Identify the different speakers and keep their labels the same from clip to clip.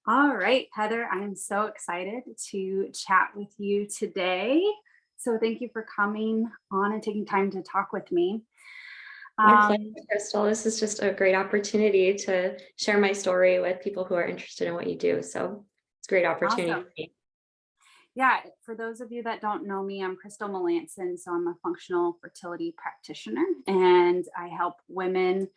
Speaker 1: All right, Heather, I am so excited to chat with you today. So, thank you for coming on and taking time to talk with me.
Speaker 2: My pleasure,
Speaker 1: Um,
Speaker 2: Crystal. This is just a great opportunity to share my story with people who are interested in what you do. So it's a great opportunity
Speaker 1: awesome.
Speaker 2: for me.
Speaker 1: Yeah, for those of you that don't know me, I'm Crystal Melanson. So, I'm a functional fertility practitioner and I help women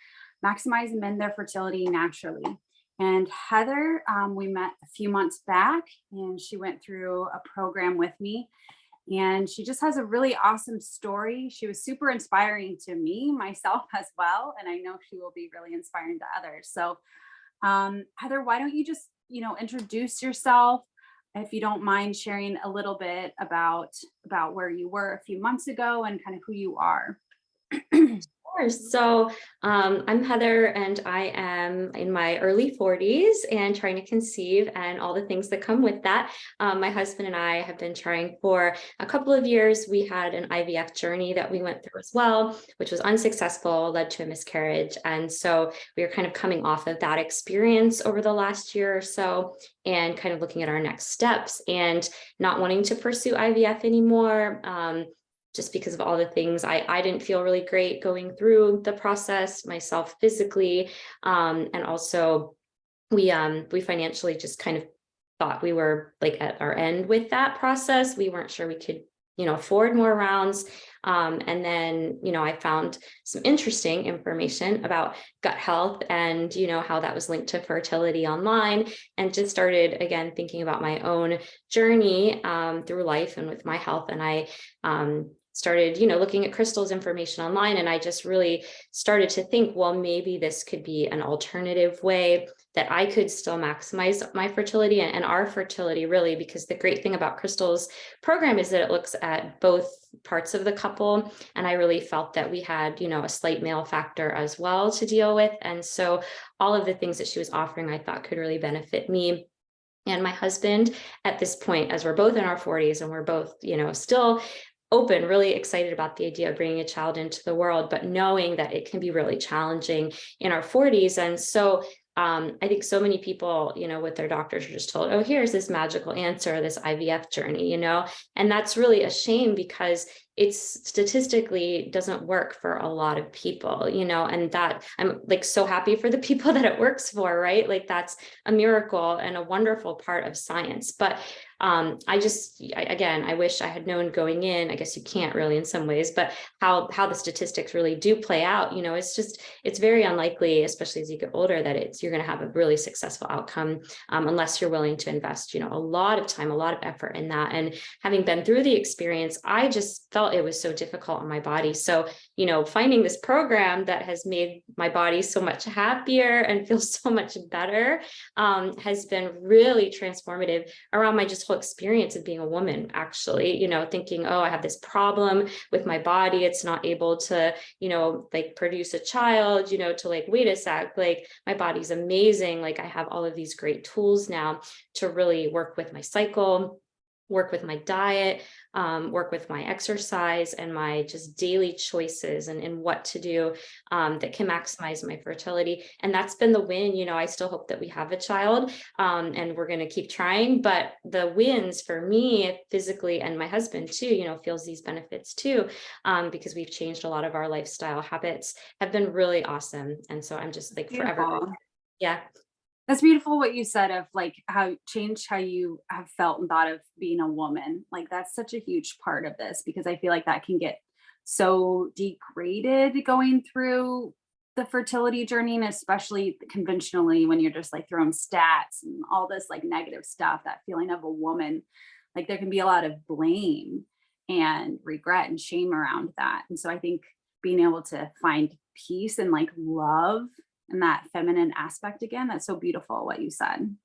Speaker 1: maximize and mend their fertility naturally. And Heather, we met a few months back and she went through a program with me. And she just has a really awesome story. She was super inspiring to me, myself as well. And I know she will be really inspiring to others. So, Heather, why don't you just, introduce yourself if you don't mind sharing a little bit about where you were a few months ago and kind of who you are.
Speaker 2: Course. I'm Heather and I am in my early 40s and trying to conceive and all the things that come with that. My husband and I have been trying for a couple of years. We had an IVF journey that we went through as well, which was unsuccessful, led to a miscarriage. And so we are kind of coming off of that experience over the last year or so and kind of looking at our next steps and not wanting to pursue IVF anymore. Just because of all the things I didn't feel really great going through the process myself physically. And also we financially just kind of thought we were like at our end with that process. We weren't sure we could, afford more rounds. And then, I found some interesting information about gut health and, how that was linked to fertility online and just started again thinking about my own journey through life and with my health. And I started, looking at Crystal's information online. And I just really started to think, well, maybe this could be an alternative way that I could still maximize my fertility and our fertility, really, because the great thing about Crystal's program is that it looks at both parts of the couple. And I really felt that we had, a slight male factor as well to deal with. And so all of the things that she was offering, I thought could really benefit me and my husband at this point, as we're both in our 40s and we're both, still open, really excited about the idea of bringing a child into the world, but knowing that it can be really challenging in our 40s. And so I think so many people, with their doctors are just told, oh, here's this magical answer, this IVF journey, and that's really a shame because it's statistically doesn't work for a lot of people, and that I'm like so happy for the people that it works for, right? Like that's a miracle and a wonderful part of science. But again, I wish I had known going in, I guess you can't really in some ways, but how the statistics really do play out, it's very unlikely, especially as you get older, that you're going to have a really successful outcome unless you're willing to invest, a lot of time, a lot of effort in that. And having been through the experience, I just felt it was so difficult on my body. So, finding this program that has made my body so much happier and feels so much better has been really transformative around my just whole experience of being a woman, actually, thinking, oh, I have this problem with my body. It's not able to, like produce a child, to like, wait a sec, like my body's amazing. Like I have all of these great tools now to really work with my cycle, work with my diet, work with my exercise and my just daily choices and what to do that can maximize my fertility. And that's been the win. I still hope that we have a child and we're going to keep trying. But the wins for me physically and my husband too, feels these benefits too, because we've changed a lot of our lifestyle habits have been really awesome. And so I'm just like forever.
Speaker 1: Beautiful.
Speaker 2: Yeah.
Speaker 1: That's beautiful what you said of like how changed how you have felt and thought of being a woman. Like that's such a huge part of this because I feel like that can get so degraded going through the fertility journey, and especially conventionally when you're just like throwing stats and all this like negative stuff, that feeling of a woman, like there can be a lot of blame and regret and shame around that. And so I think being able to find peace and like love and that feminine aspect again, that's so beautiful what you said.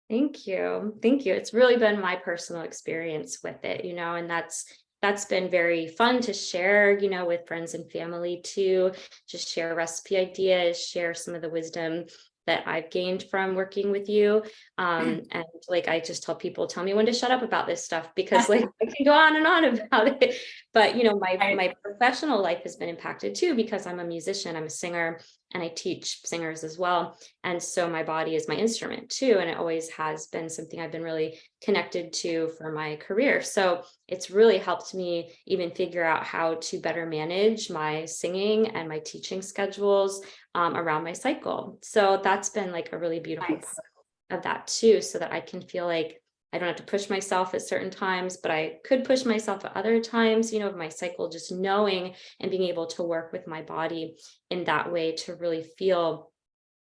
Speaker 2: Thank you. Thank you. It's really been my personal experience with it, and that's been very fun to share, with friends and family too, just share recipe ideas, share some of the wisdom that I've gained from working with you. And like, I just tell people, tell me when to shut up about this stuff, because like I can go on and on about it. But you know, my professional life has been impacted too, because I'm a musician, I'm a singer, and I teach singers as well. And so my body is my instrument too. And it always has been something I've been really connected to for my career. So it's really helped me even figure out how to better manage my singing and my teaching schedules around my cycle. So that's been like a really beautiful
Speaker 1: Nice.
Speaker 2: part of that too, so that I can feel like I don't have to push myself at certain times, but I could push myself at other times, you know, of my cycle, just knowing and being able to work with my body in that way to really feel,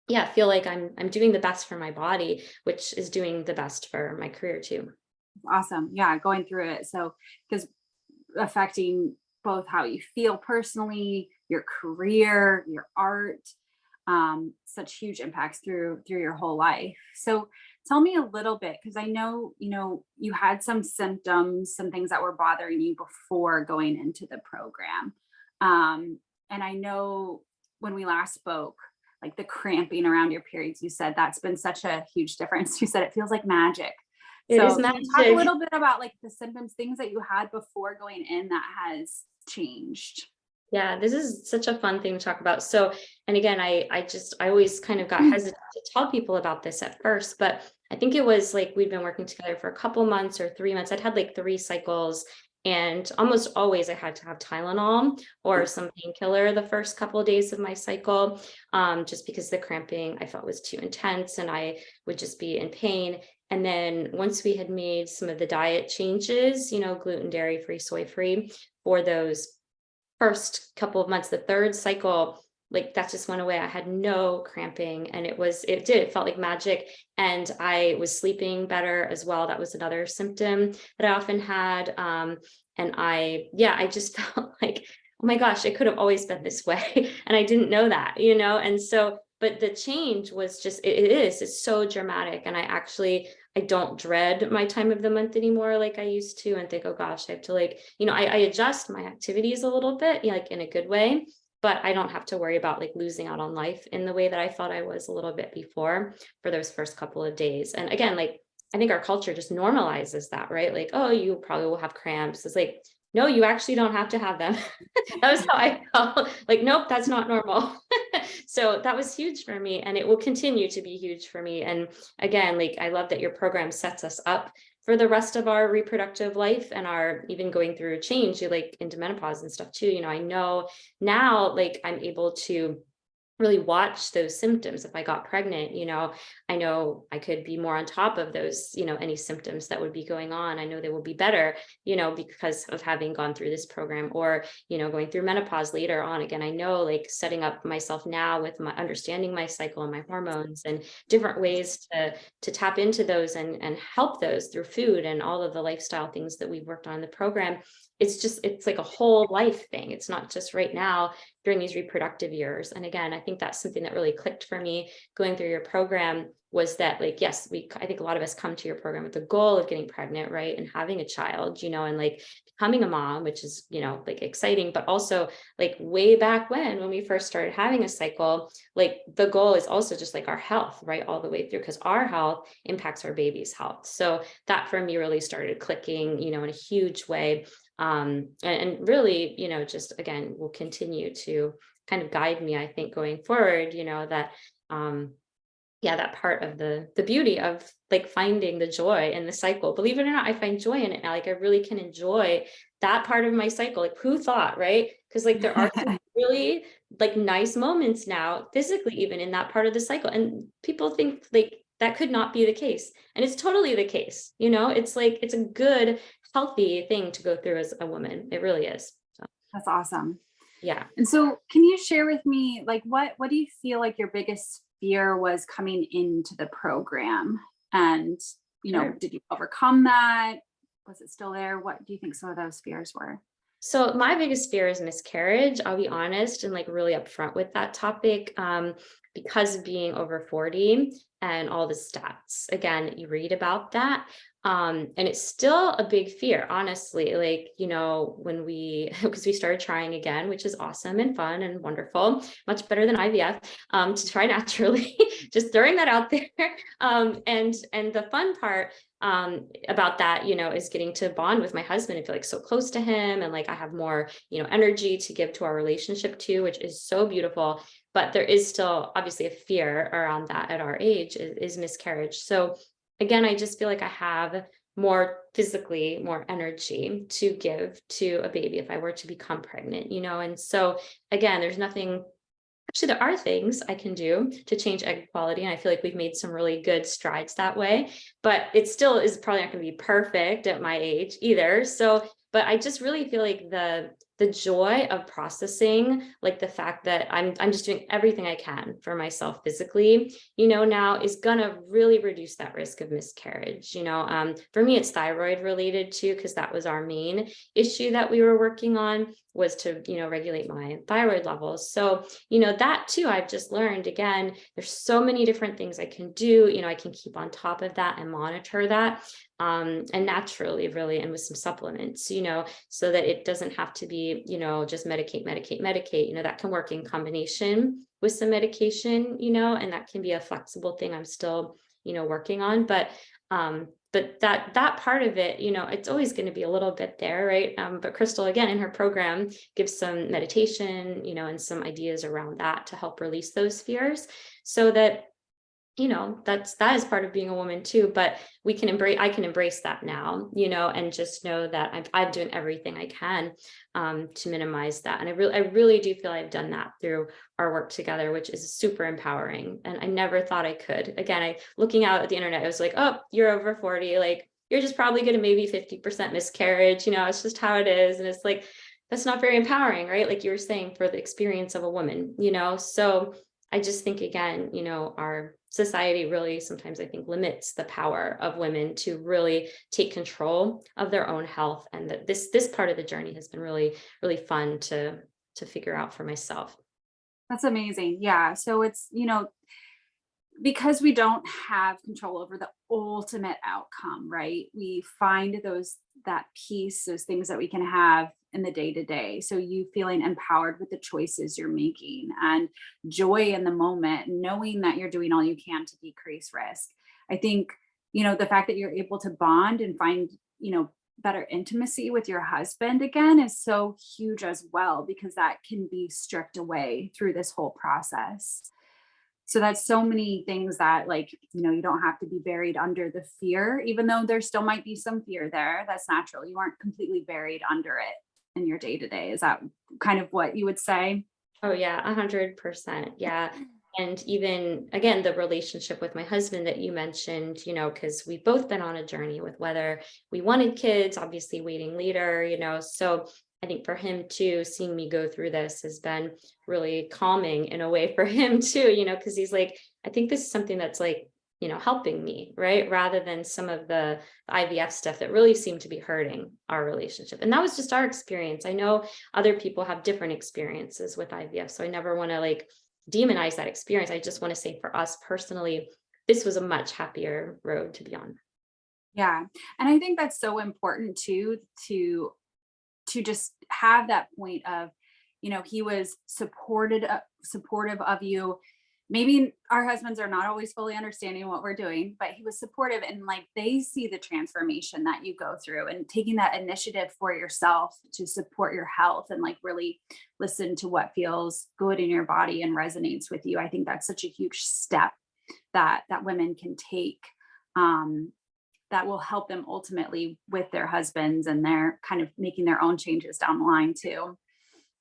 Speaker 2: yeah, feel like I'm doing the best for my body, which is doing the best for my career too.
Speaker 1: Awesome. Yeah, going through it. So, because affecting both how you feel personally, your career, your art, such huge impacts through your whole life. So tell me a little bit, because I know, you had some symptoms, some things that were bothering you before going into the program. And I know when we last spoke, like the cramping around your periods, you said that's been such a huge difference. You said it feels like magic.
Speaker 2: It is
Speaker 1: So can you talk a
Speaker 2: magic.
Speaker 1: little bit about like the symptoms, things that you had before going in that has changed?
Speaker 2: Yeah, this is such a fun thing to talk about. So, and again, I always kind of got hesitant to tell people about this at first, but I think it was like we'd been working together for a couple months or 3 months. I'd had like 3 cycles, and almost always I had to have Tylenol or some painkiller the first couple of days of my cycle, just because the cramping I felt was too intense and I would just be in pain. And then once we had made some of the diet changes, you know, gluten, dairy free, soy free for those first couple of months, the third cycle, like that just went away. I had no cramping, and it felt like magic. And I was sleeping better as well. That was another symptom that I often had. And I just felt like, oh my gosh, it could have always been this way. And I didn't know that, you know? And so, but the change was just, it's so dramatic. And I don't dread my time of the month anymore like I used to, and think, oh gosh, I have to like, you know, I adjust my activities a little bit, you know, like in a good way, but I don't have to worry about like losing out on life in the way that I thought I was a little bit before for those first couple of days. And again, like I think our culture just normalizes that, right? Like, oh, you probably will have cramps. It's like, no, you actually don't have to have them. That was how I felt. Like, nope, that's not normal. So that was huge for me, and it will continue to be huge for me. And again, like I love that your program sets us up for the rest of our reproductive life and our even going through a change, like into menopause and stuff too. You know, I know now, like I'm able to really watch those symptoms. If I got pregnant, you know I could be more on top of those, you know, any symptoms that would be going on. I know they will be better, you know, because of having gone through this program, or, you know, going through menopause later on. Again, I know like setting up myself now with my understanding my cycle and my hormones and different ways to tap into those and help those through food and all of the lifestyle things that we've worked on in the program. It's like a whole life thing. It's not just right now during these reproductive years. And again, I think that's something that really clicked for me going through your program, was that like, yes, I think a lot of us come to your program with the goal of getting pregnant, right? And having a child, you know, and like becoming a mom, which is, you know, like exciting, but also like way back when we first started having a cycle, like the goal is also just like our health, right? All the way through, because our health impacts our baby's health. So that for me really started clicking, you know, in a huge way. And really, you know, just again, will continue to kind of guide me, I think, going forward, you know, that, yeah, that part of the beauty of like finding the joy in the cycle. Believe it or not, I find joy in it now. Like I really can enjoy that part of my cycle. Like who thought, right? Because like there are some really like nice moments now, physically, even in that part of the cycle. And people think like that could not be the case. And it's totally the case. You know, it's like it's a good, healthy thing to go through as a woman. It really is. So
Speaker 1: That's awesome.
Speaker 2: yeah.
Speaker 1: And so can you share with me, like, what do you feel like your biggest fear was coming into the program? And,
Speaker 2: Sure.
Speaker 1: did you overcome that? Was it still there? What do you think some of those fears were?
Speaker 2: So my biggest fear is miscarriage. I'll be honest and like really upfront with that topic, because of being over 40 and all the stats again that you read about that. And it's still a big fear, honestly, like, when because we started trying again, which is awesome and fun and wonderful, much better than IVF, to try naturally, just throwing that out there. And the fun part, about that, is getting to bond with my husband and feel like so close to him. And like, I have more, energy to give to our relationship too, which is so beautiful. But there is still obviously a fear around that at our age is miscarriage. So again, I just feel like I have more physically, more energy to give to a baby if I were to become pregnant, And so again, there's nothing, actually, there are things I can do to change egg quality. And I feel like we've made some really good strides that way, but it still is probably not going to be perfect at my age either. So, but I just really feel like the joy of processing, like the fact that I'm just doing everything I can for myself physically, now is gonna really reduce that risk of miscarriage. For me, it's thyroid related too, because that was our main issue that we were working on, was to, regulate my thyroid levels. So, that too, I've just learned, again, there's so many different things I can do. I can keep on top of that and monitor that. And naturally, really, and with some supplements, so that it doesn't have to be, just medicate, that can work in combination with some medication, and that can be a flexible thing I'm still, working on. But that part of it, it's always going to be a little bit there, right? But Crystal, again, in her program, gives some meditation, and some ideas around that to help release those fears, so that that is part of being a woman too. But I can embrace that now, and just know that I'm doing everything I can to minimize that. And I really do feel I've done that through our work together, which is super empowering. And I never thought I could. Again, looking out at the internet, I was like, oh, you're over 40, like you're just probably going to maybe 50% miscarriage, it's just how it is. And it's like, that's not very empowering, right? Like you were saying, for the experience of a woman, so I just think, again, our society really sometimes, I think, limits the power of women to really take control of their own health. And that this part of the journey has been really, really fun to figure out for myself.
Speaker 1: That's amazing. Yeah. So it's, because we don't have control over the ultimate outcome, right? We find that peace, those things that we can have in the day to day. So you feeling empowered with the choices you're making and joy in the moment, knowing that you're doing all you can to decrease risk. I think, the fact that you're able to bond and find, better intimacy with your husband again is so huge as well, because that can be stripped away through this whole process. So that's so many things that, like, you don't have to be buried under the fear, even though there still might be some fear there. That's natural. You aren't completely buried under it in your day to day. Is that kind of what you would say?
Speaker 2: Oh yeah, 100%. Yeah. And even again, the relationship with my husband that you mentioned, because we've both been on a journey with whether we wanted kids, obviously waiting later, so I think for him too, seeing me go through this has been really calming in a way for him too, because he's like, I think this is something that's like, helping me, right? Rather than some of the IVF stuff that really seemed to be hurting our relationship. And that was just our experience. I know other people have different experiences with IVF. So I never want to like demonize that experience. I just want to say, for us personally, this was a much happier road to be on.
Speaker 1: Yeah. And I think that's so important too, to just have that point of, he was supportive of you. Maybe our husbands are not always fully understanding what we're doing, but he was supportive, and like they see the transformation that you go through and taking that initiative for yourself to support your health and like really listen to what feels good in your body and resonates with you. I think that's such a huge step that women can take, that will help them ultimately with their husbands, and they're kind of making their own changes down the line too.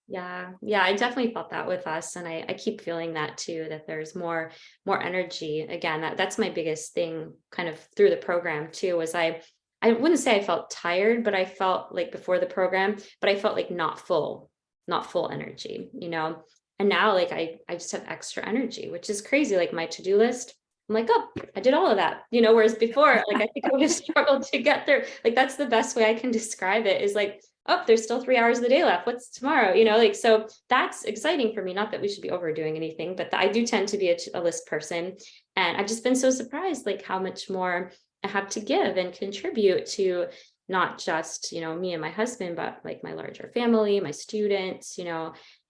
Speaker 2: Yeah. Yeah. I definitely felt that with us. And I keep feeling that too, that there's more energy. Again, that's my biggest thing kind of through the program too, was I wouldn't say I felt tired, but I felt like before the program, but I felt like not full energy, and now like I just have extra energy, which is crazy. Like my to-do list, I'm like, oh, I did all of that, whereas before, like, I think I would have struggled to get there. Like, that's the best way I can describe it, is like, oh, there's still 3 hours of the day left. What's tomorrow? Like, so that's exciting for me. Not that we should be overdoing anything, but I do tend to be a list person. And I've just been so surprised, like how much more I have to give and contribute to not just, me and my husband, but like my larger family, my students,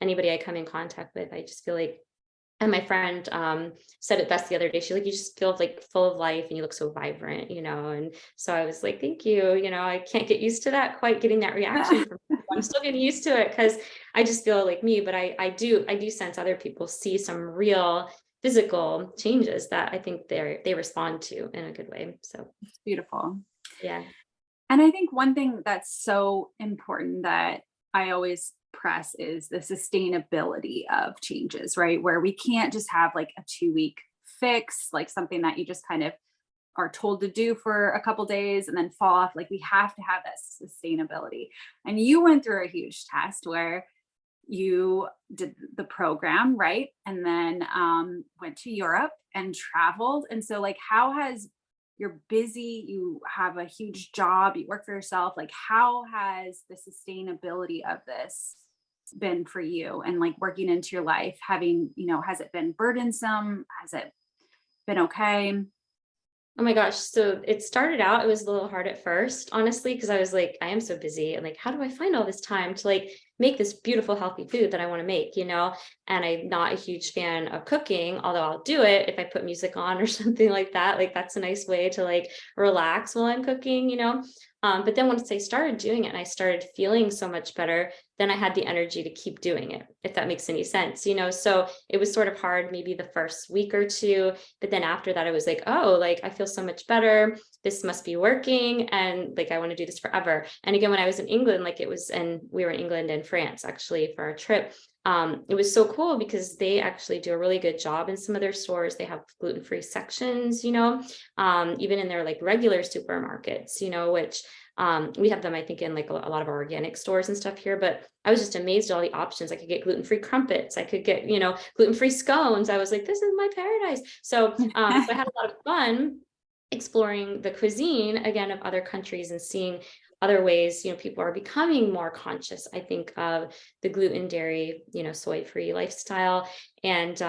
Speaker 2: anybody I come in contact with. I just feel like, and my friend said it best the other day. She's like, you just feel like full of life and you look so vibrant, And so I was like, thank you. I can't get used to that, quite getting that reaction from people. I'm still getting used to it because I just feel like me, but I do sense other people see some real physical changes that I think they respond to in a good way. So
Speaker 1: Beautiful.
Speaker 2: yeah.
Speaker 1: And I think one thing that's so important that I always press is the sustainability of changes, right? Where we can't just have like a 2 week fix, like something that you just kind of are told to do for a couple days and then fall off. Like we have to have that sustainability. And you went through a huge test where you did the program, right? And then went to Europe and traveled. And so, like, how has you're busy, you have a huge job, you work for yourself. Like, how has the sustainability of this been for you and like working into your life? Having, has it been burdensome? Has it been okay?
Speaker 2: Oh my gosh. So it started out, it was a little hard at first, honestly, because I was like, I am so busy. And like, how do I find all this time to like make this beautiful, healthy food that I want to make, And I'm not a huge fan of cooking, although I'll do it if I put music on or something like that. Like, that's a nice way to like relax while I'm cooking. But then once I started doing it and I started feeling so much better, then I had the energy to keep doing it, if that makes any sense. So it was sort of hard, maybe the first week or two. But then after that, I was like, oh, like I feel so much better. This must be working. And like, I want to do this forever. And again, when I was in England, like we were in England and France actually for our trip. It was so cool because they actually do a really good job in some of their stores. They have gluten-free sections, even in their like regular supermarkets, which we have them, I think, in like a lot of our organic stores and stuff here. But I was just amazed at all the options. I could get gluten-free crumpets. I could get, gluten-free scones. I was like, this is my paradise. So I had a lot of fun exploring the cuisine again of other countries and seeing other ways, people are becoming more conscious, I think, of the gluten, dairy, soy-free lifestyle. And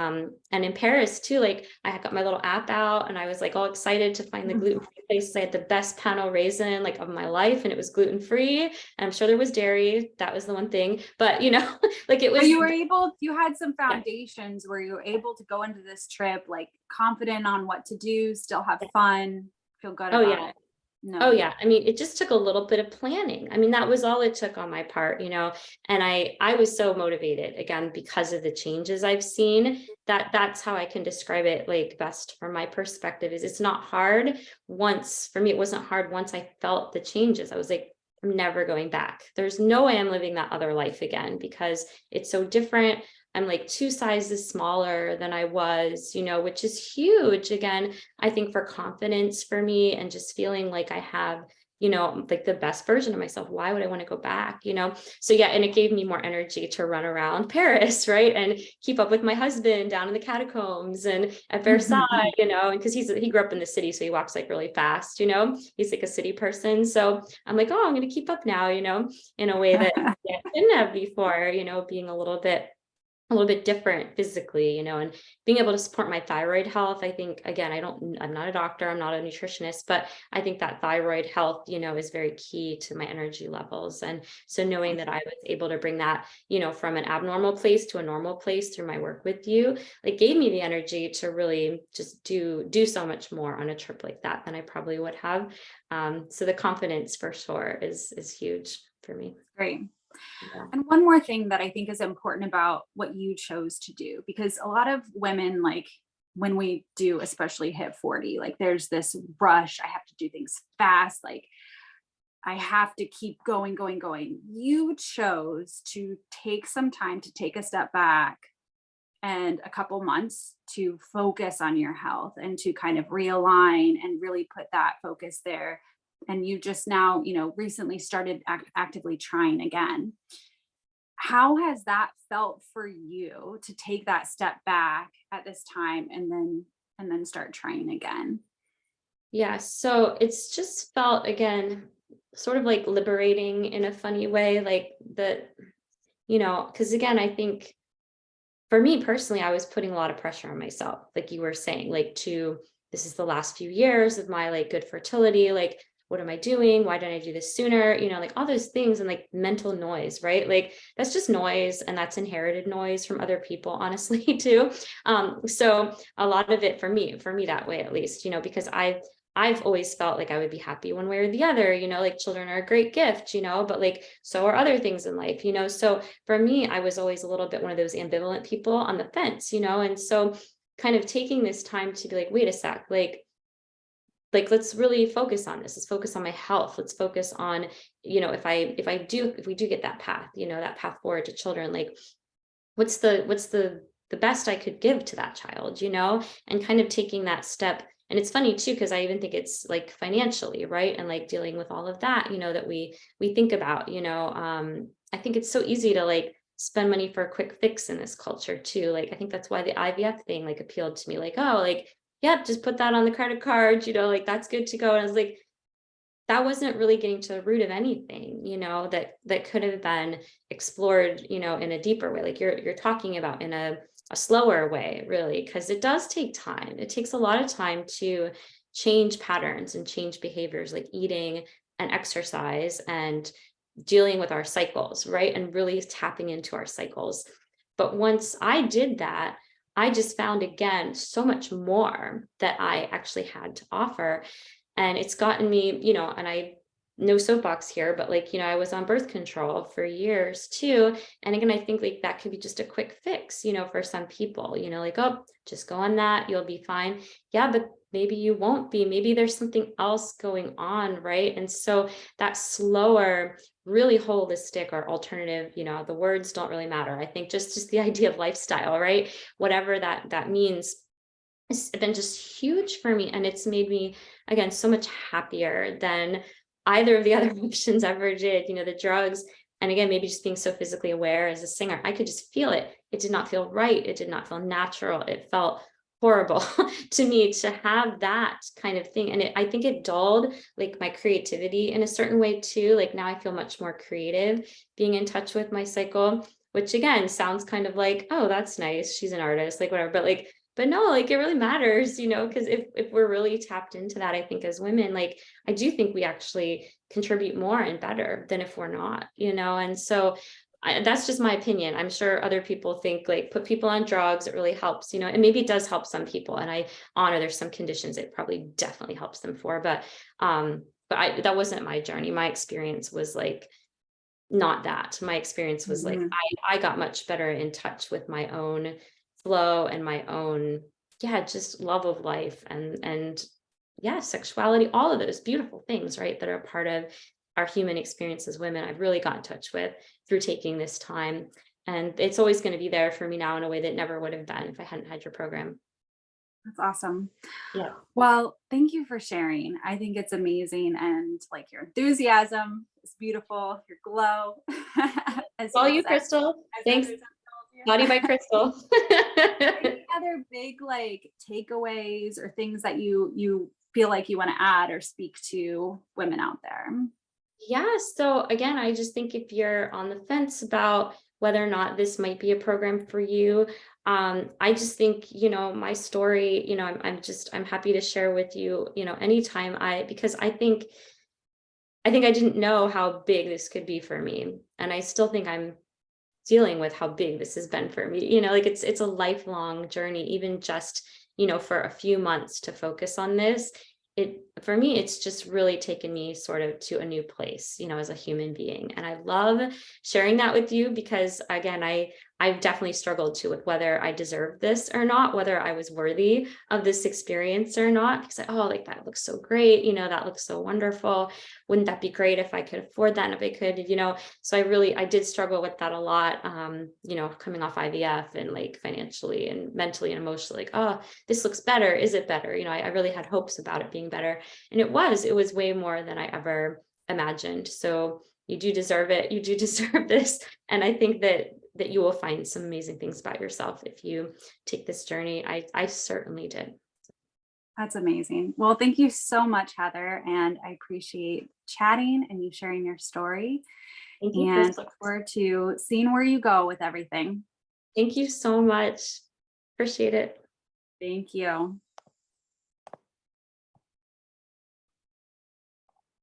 Speaker 2: in Paris too, like I had got my little app out and I was like all excited to find the gluten-free places. I had the best pan au raisin like of my life and it was gluten-free. And I'm sure there was dairy. That was the one thing, but like it was.
Speaker 1: But you had some
Speaker 2: Yeah.
Speaker 1: foundations where you were able to go into this trip, like confident on what to do, still have fun, feel good
Speaker 2: Oh
Speaker 1: about
Speaker 2: yeah.
Speaker 1: it. No.
Speaker 2: Oh yeah. I mean, it just took a little bit of planning. I mean, that was all it took on my part, and I was so motivated again because of the changes I've seen that's how I can describe it like best from my perspective is it's not hard for me, it wasn't hard once I felt the changes. I was like, I'm never going back. There's no way I'm living that other life again because it's so different. I'm like 2 sizes smaller than I was, which is huge. Again, I think for confidence for me and just feeling like I have, like the best version of myself. Why would I want to go back? So yeah, and it gave me more energy to run around Paris, right? And keep up with my husband down in the catacombs and at Versailles, and because he grew up in the city, so he walks like really fast, he's like a city person. So I'm like, oh, I'm going to keep up now, in a way that I didn't have before, being a little bit different physically, and being able to support my thyroid health. I think, again, I'm not a doctor, I'm not a nutritionist, but I think that thyroid health, is very key to my energy levels. And so knowing that I was able to bring that, from an abnormal place to a normal place through my work with you, like gave me the energy to really just do so much more on a trip like that than I probably would have. So the confidence for sure is huge for me.
Speaker 1: Great.
Speaker 2: Yeah.
Speaker 1: And one more thing that I think is important about what you chose to do, because a lot of women, like when we do, especially hit 40, like there's this rush. I have to do things fast. Like I have to keep going, going, going. You chose to take some time to take a step back and a couple months to focus on your health and to kind of realign and really put that focus there. And you just now, recently started actively trying again. How has that felt for you to take that step back at this time and then start trying again?
Speaker 2: Yeah, so it's just felt again sort of like liberating in a funny way, like because again, I think for me personally, I was putting a lot of pressure on myself, like you were saying, like to this is the last few years of my like good fertility. Like, what am I doing? Why didn't I do this sooner? You know, like all those things, and like mental noise, right? Like that's just noise, and that's inherited noise from other people, honestly, too. So a lot of it for me that way, at least, you know, because I've always felt like I would be happy one way or the other, you know, like children are a great gift, you know, but like so are other things in life, you know. So for me, I was always a little bit one of those ambivalent people on the fence, you know. And so kind of taking this time to be like, wait a sec, like let's really focus on this. Let's focus on my health. Let's focus on, you know, if we do get that path, you know, that path forward to children, like what's the best I could give to that child, you know, and kind of taking that step. And it's funny too, because I even think it's like financially, right? And like dealing with all of that, you know, that we think about, you know. I think it's so easy to like spend money for a quick fix in this culture too. Like I think that's why the IVF thing like appealed to me, like, oh, like, yep, just put that on the credit card, you know, like that's good to go. And I was like, that wasn't really getting to the root of anything, you know, that could have been explored, you know, in a deeper way, like you're talking about in a slower way, really, because it does take time. It takes a lot of time to change patterns and change behaviors like eating and exercise and dealing with our cycles, right? And really tapping into our cycles. But once I did that, I just found again so much more that I actually had to offer. And it's gotten me, you know, and I, no soapbox here, but like, you know, I was on birth control for years too. And again, I think like that could be just a quick fix, you know, for some people, you know, like, oh, just go on that, you'll be fine. Yeah, but maybe you won't be. Maybe there's something else going on, right? And so that slower, really holistic or alternative, you know, the words don't really matter. I think just the idea of lifestyle, right? Whatever that means, it's been just huge for me. And it's made me, again, so much happier than either of the other options ever did. You know, the drugs, and again, maybe just being so physically aware as a singer, I could just feel it. It did not feel right. It did not feel natural. It felt horrible to me to have that kind of thing. And I think it dulled like my creativity in a certain way too. Like now I feel much more creative being in touch with my cycle, which again sounds kind of like, oh, that's nice. She's an artist, like whatever. But no, like it really matters, you know, because if we're really tapped into that, I think as women, like I do think we actually contribute more and better than if we're not, you know. And so that's just my opinion. I'm sure other people think like put people on drugs, it really helps, you know, and maybe it does help some people. And I honor there's some conditions it probably definitely helps them for, but that wasn't my journey. My experience was like not that. My experience was like
Speaker 1: Mhm.
Speaker 2: I got much better in touch with my own flow and my own, yeah, just love of life and yeah, sexuality, all of those beautiful things, right, that are part of our human experience as women. I've really got in touch with through taking this time. And it's always going to be there for me now in a way that never would have been if I hadn't had your program.
Speaker 1: That's awesome.
Speaker 2: Yeah.
Speaker 1: Well, thank you for sharing. I think it's amazing. And like your enthusiasm is beautiful, your glow, as
Speaker 2: All
Speaker 1: you
Speaker 2: you,
Speaker 1: said,
Speaker 2: Crystal.
Speaker 1: as
Speaker 2: Thanks.
Speaker 1: others have told you.
Speaker 2: Body by Crystal.
Speaker 1: Any other big like takeaways or things that you feel like you want to add or speak to women out there?
Speaker 2: Yeah. So again, I just think if you're on the fence about whether or not this might be a program for you, I just think, you know, my story, you know, I'm happy to share with you, you know, anytime because I think I didn't know how big this could be for me. And I still think I'm dealing with how big this has been for me. You know, like it's a lifelong journey, even just, you know, for a few months to focus on this. It for me, it's just really taken me sort of to a new place, you know, as a human being. And I love sharing that with you because again, I've definitely struggled too with whether I deserve this or not, whether I was worthy of this experience or not, because like that looks so great, you know, that looks so wonderful. Wouldn't that be great if I could afford that and if I could, you know? So I did struggle with that a lot, you know, coming off IVF and like financially and mentally and emotionally, like, oh, this looks better. Is it better? You know, I really had hopes about it being better. And it was way more than I ever imagined. So you do deserve it. You do deserve this. And I think that you will find some amazing things about yourself if you take this journey. I certainly did.
Speaker 1: That's amazing. Well, thank you so much, Heather. And I appreciate chatting and you sharing your story
Speaker 2: Thank you,
Speaker 1: and
Speaker 2: Crystal.
Speaker 1: look forward to seeing where you go with everything.
Speaker 2: Thank you so much. Appreciate it.
Speaker 1: Thank you.